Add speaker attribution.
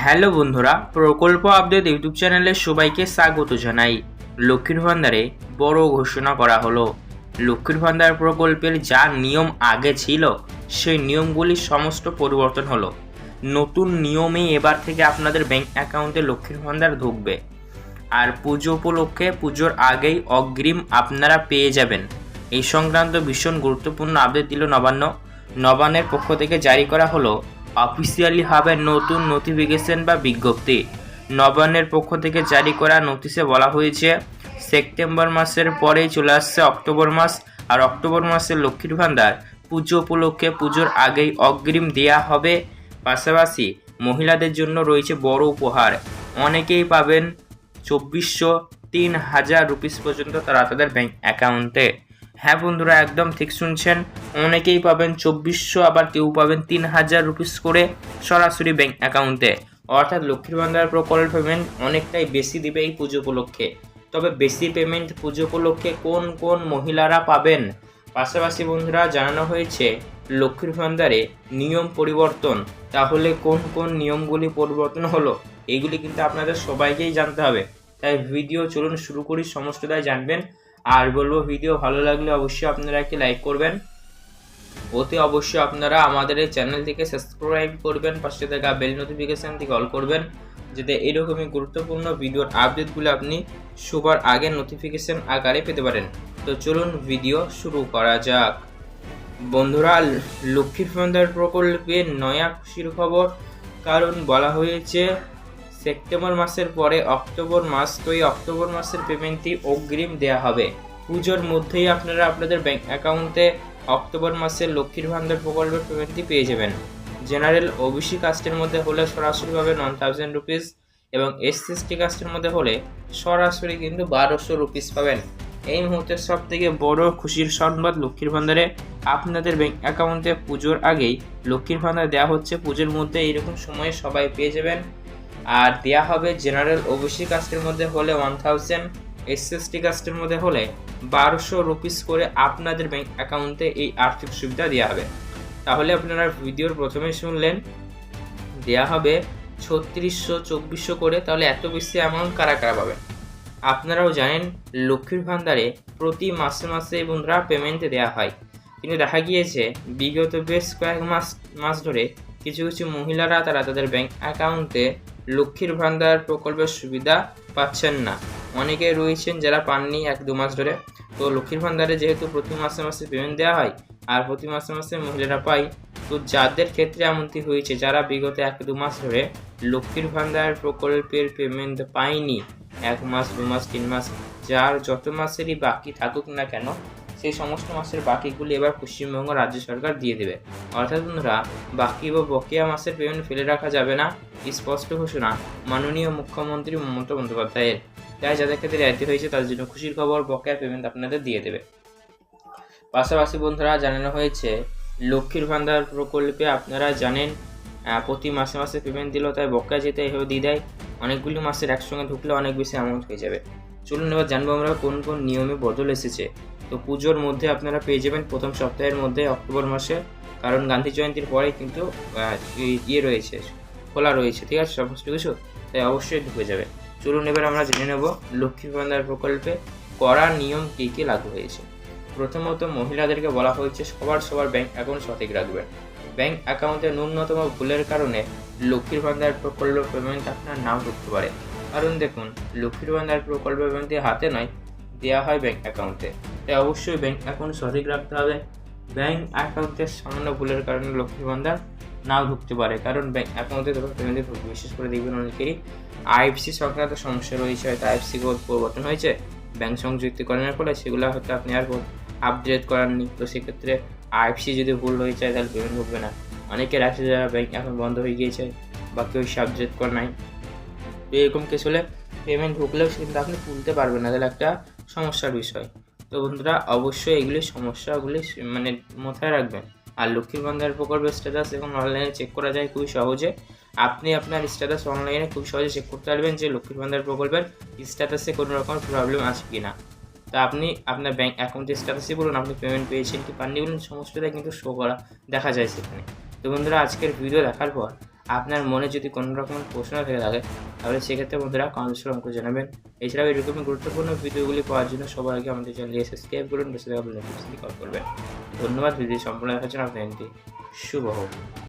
Speaker 1: Hello বন্ধুরা, প্রকল্প update YouTube চ্যানেলে সবাইকে স্বাগত জানাই। লক্ষ্মীর ভান্ডারে বড় ঘোষণা করা হলো। লক্ষ্মীর ভান্ডার প্রকল্পের যা নিয়ম আগে ছিল সেই নিয়মগুলি সমস্ত পরিবর্তন হলো। নতুন নিয়মে এবার থেকে আপনাদের ব্যাংক অ্যাকাউন্টে লক্ষ্মীর ভান্ডার ঢুকবে। আর পুজো উপলক্ষে পুজোর আগেই অগ্রিম আপনারা পেয়ে যাবেন। এই সংক্রান্ত ভীষণ গুরুত্বপূর্ণ আপডেট দিল নবান্নের পক্ষ থেকে জারি করা হলো অফিসিয়ালি হবে নতুন নোটিফিকেশন বা বিজ্ঞপ্তি। নবান্নের পক্ষ থেকে জারি করা নোটিশে বলা হয়েছে সেপ্টেম্বর মাসের পরেই চলে আসছে অক্টোবর মাস, আর অক্টোবর মাসে লক্ষ্মীর ভান্ডার পুজো উপলক্ষে পুজোর আগেই অগ্রিম দেওয়া হবে। পাশাপাশি মহিলাদের জন্য রয়েছে বড় উপহার। অনেকেই পাবেন 2400-3000 রুপিস পর্যন্ত তারা তাদের ব্যাংক অ্যাকাউন্টে। হ্যাঁ বন্ধুরা, একদম ঠিক শুনছেন, অনেকেই পাবেন 2400, আবার কেউ পাবেন 3000 রুপিস করে সরাসরি ব্যাংক অ্যাকাউন্টে। অর্থাৎ লক্ষ্মীর ভান্ডার প্রকল্প পেমেন্ট অনেকটাই বেশি দিবে এই পুজো উপলক্ষে। তবে বেশি পেমেন্ট পুজো উপলক্ষে কোন কোন মহিলারা পাবেন? পাশাপাশি বন্ধুরা জানানো হয়েছে লক্ষ্মীর ভান্ডারে নিয়ম পরিবর্তন। তাহলে কোন কোন নিয়মগুলি পরিবর্তন হলো এইগুলি কিন্তু আপনাদের সবাইকেই জানতে হবে। তাই ভিডিও চলুন শুরু করি, সমস্তটাই জানবেন। আর বলবো, ভিডিও ভালো লাগলে অবশ্যই আপনারা একটি লাইক করবেন। অতি অবশ্যই আপনারা আমাদের এই চ্যানেলটিকে সাবস্ক্রাইব করবেন, পাশে থাকা বেল নোটিফিকেশানটিকে অল করবেন, যাতে এরকমই গুরুত্বপূর্ণ ভিডিওর আপডেটগুলো আপনি সবার আগে নোটিফিকেশান আকারে পেতে পারেন। তো চলুন ভিডিও শুরু করা যাক। বন্ধুরা, লক্ষ্মীর ভান্ডার প্রকল্পে নয়া খুশির খবর, কারণ বলা হয়েছে সেপ্টেম্বর মাসের পরে অক্টোবর মাস, তো এই অক্টোবর মাসের পেমেন্টটি অগ্রিম দেওয়া হবে। পুজোর মধ্যেই আপনারা আপনাদের ব্যাংক অ্যাকাউন্টে অক্টোবর মাসের লক্ষ্মীর ভান্ডার প্রকল্পের পেমেন্টটি পেয়ে যাবেন। জেনারেল ওবিসি কাস্টের মধ্যে হলে সরাসরি পাবেন 1000 রুপিস, এবং এসসি কাস্টের মধ্যে হলে সরাসরি কিন্তু 1200 রুপিস পাবেন। এই মুহূর্তে সব থেকে বড় খুশির সংবাদ, লক্ষ্মীর ভান্ডারে আপনাদের ব্যাংক অ্যাকাউন্টে পুজোর আগেই লক্ষ্মীর ভান্ডার দেওয়া হচ্ছে। পুজোর মধ্যে এইরকম সময়ে সবাই পেয়ে যাবেন। আর দেওয়া হবে জেনারেল ওবিসি কাস্টের মধ্যে হলে 1000, এসসি কাস্টের মধ্যে হলে 1200 রুপিস করে আপনাদের ব্যাংক অ্যাকাউন্টে এই আর্থিক সুবিধা দেওয়া হবে। তাহলে আপনারা ভিডিওর প্রথমে শুনলেন দেওয়া হবে 3600-2400 করে। তাহলে এত বেশি অ্যামাউন্ট কারা কারা পাবেন? আপনারাও জানেন লক্ষ্মীর ভান্ডারে প্রতি মাসে মাসে বন্ধুরা পেমেন্ট দেওয়া হয়, কিন্তু দেখা গিয়েছে বিগত বেশ কয়েক মাস ধরে কিছু কিছু মহিলারা তারা তাদের ব্যাংক অ্যাকাউন্টে লক্ষ্মীর ভান্ডার প্রকল্পের সুবিধা পাচ্ছেন না। অনেকে রয়েছেন যারা পাননি 1-2 মাস ধরে। তো লক্ষ্মীর ভান্ডারে যেহেতু প্রতি মাসে মাসে পেমেন্ট দেওয়া হয় আর প্রতি মাসে মাসে মহিলারা পায়, তো যাদের ক্ষেত্রে এমনটি হয়েছে যারা বিগত 1-2 মাস ধরে লক্ষ্মীর ভান্ডার প্রকল্পের পেমেন্ট পায়নি, 1 মাস 2 মাস 3 মাস, যার যত মাসেরই বাকি থাকুক না কেন, সেই সমস্ত মাসের বাকিগুলি এবার পশ্চিমবঙ্গ রাজ্য সরকার দিয়ে দেবে। অর্থাৎ বন্ধুরা, বাকি বা বকেয়া মাসের পেমেন্ট ফেলে রাখা যাবে না, স্পষ্ট ঘোষণা মাননীয় মুখ্যমন্ত্রী মমতা বন্দ্যোপাধ্যায়ের। তাই যাদের ক্ষেত্রে রেয়াতি হয়েছে তাদের জন্য খুশির খবর, বকেয়া পেমেন্ট আপনাদের দিয়ে দেবে। পাশাপাশি বন্ধুরা জানানো হয়েছে লক্ষ্মীর ভান্ডার প্রকল্পে আপনারা জানেন প্রতি মাসে মাসে পেমেন্ট দিল, তাই বকেয়া যেতে এভাবে দিয়ে দেয়। অনেকগুলি মাসের একসঙ্গে ঢুকলে অনেক বেশি অ্যামাউন্ট হয়ে যাবে। চলুন এবার জানবো আমরা কোন কোন নিয়মে বদল এসেছে। তো পুজোর মধ্যে আপনারা পেয়ে যাবেন প্রথম সপ্তাহের মধ্যে অক্টোবর মাসে, কারণ গান্ধী জয়ন্তীর পরে কিন্তু রয়েছে, খোলা রয়েছে, ঠিক আছে সমস্ত কিছু, তাই অবশ্যই ঢুকে যাবে। চলুন এবার আমরা জেনে নেব লক্ষ্মীর ভান্ডার প্রকল্পে কড়া নিয়ম কী কী লাগু হয়েছে। প্রথমত মহিলাদেরকে বলা হয়েছে সবার ব্যাংক অ্যাকাউন্ট সঠিক রাখবেন। ব্যাংক অ্যাকাউন্টে ন্যূনতম ভুলের কারণে লক্ষ্মীর ভান্ডার প্রকল্প পেমেন্ট আপনার নাও ঢুকতে পারে। কারণ দেখুন, লক্ষ্মীর ভান্ডার প্রকল্প পেমেন্টটি হাতে নয়, দেওয়া হয় ব্যাংক অ্যাকাউন্টে, তাই অবশ্যই ব্যাংক অ্যাকাউন্ট সঠিক রাখতে হবে। ব্যাংক অ্যাকাউন্টের সামান্য ভুলের কারণে লক্ষ্মীর ভান্ডার নাও ঢুকতে পারে, কারণ ব্যাংক অ্যাকাউন্টে তখন পেমেন্টে ঢুকবে। বিশেষ করে দেখবেন অনেকেরই আইএফসি সংক্রান্ত সমস্যা রয়েছে, হয়তো আইএফসি কোড পরিবর্তন হয়েছে ব্যাংক সংযুক্তিকরণের ফলে, সেগুলো হয়তো আপনি আর আপডেট করাননি। তো সেক্ষেত্রে আইএফসি যদি ভুল হয়ে যায় তাহলে পেমেন্ট ঢুকবে না। অনেকের আছে যারা ব্যাংক অ্যাকাউন্ট বন্ধ হয়ে গিয়েছে বা কেউ আপডেট করা নাই, তো এরকম কেস হলে পেমেন্ট ঢুকলেও কিন্তু আপনি তুলতে পারবেন না, তাহলে একটা সমস্যার বিষয়। তো বন্ধুরা অবশ্যই এগুলি সমস্যাগুলি মাথায় রাখবেন। আর লক্ষ্মীর ভান্ডার প্রকল্পের স্ট্যাটাস এখন অনলাইনে চেক করা যায় খুবই সহজে। আপনি আপনার স্ট্যাটাস অনলাইনে খুব সহজে চেক করতে পারবেন যে লক্ষ্মীর ভান্ডার প্রকল্পের স্ট্যাটাসে কোনো রকম প্রবলেম আছে কি না। তা আপনি আপনার ব্যাংক অ্যাকাউন্টের স্ট্যাটাসই বলুন, আপনি পেমেন্ট পেয়েছেন কি পাননি বলুন, সমস্তটাই কিন্তু শো করা দেখা যায় সেখানে। তো বন্ধুরা আজকের ভিডিও দেখার পর আপনার মনে যদি কোনো রকম প্রশ্ন থেকে থাকে তাহলে সেক্ষেত্রে বন্ধুরা কমেন্টস করে আমাকে জানাবেন। এছাড়াও এরকমই গুরুত্বপূর্ণ ভিডিওগুলি পাওয়ার জন্য সবার আগে আমাদের চ্যানেলটি সাবস্ক্রাইব করুন, বেশি কল করবেন। ধন্যবাদ ভিডিও সম্পূর্ণ দেখার জন্য। আপনার দিনটি শুভ হোক।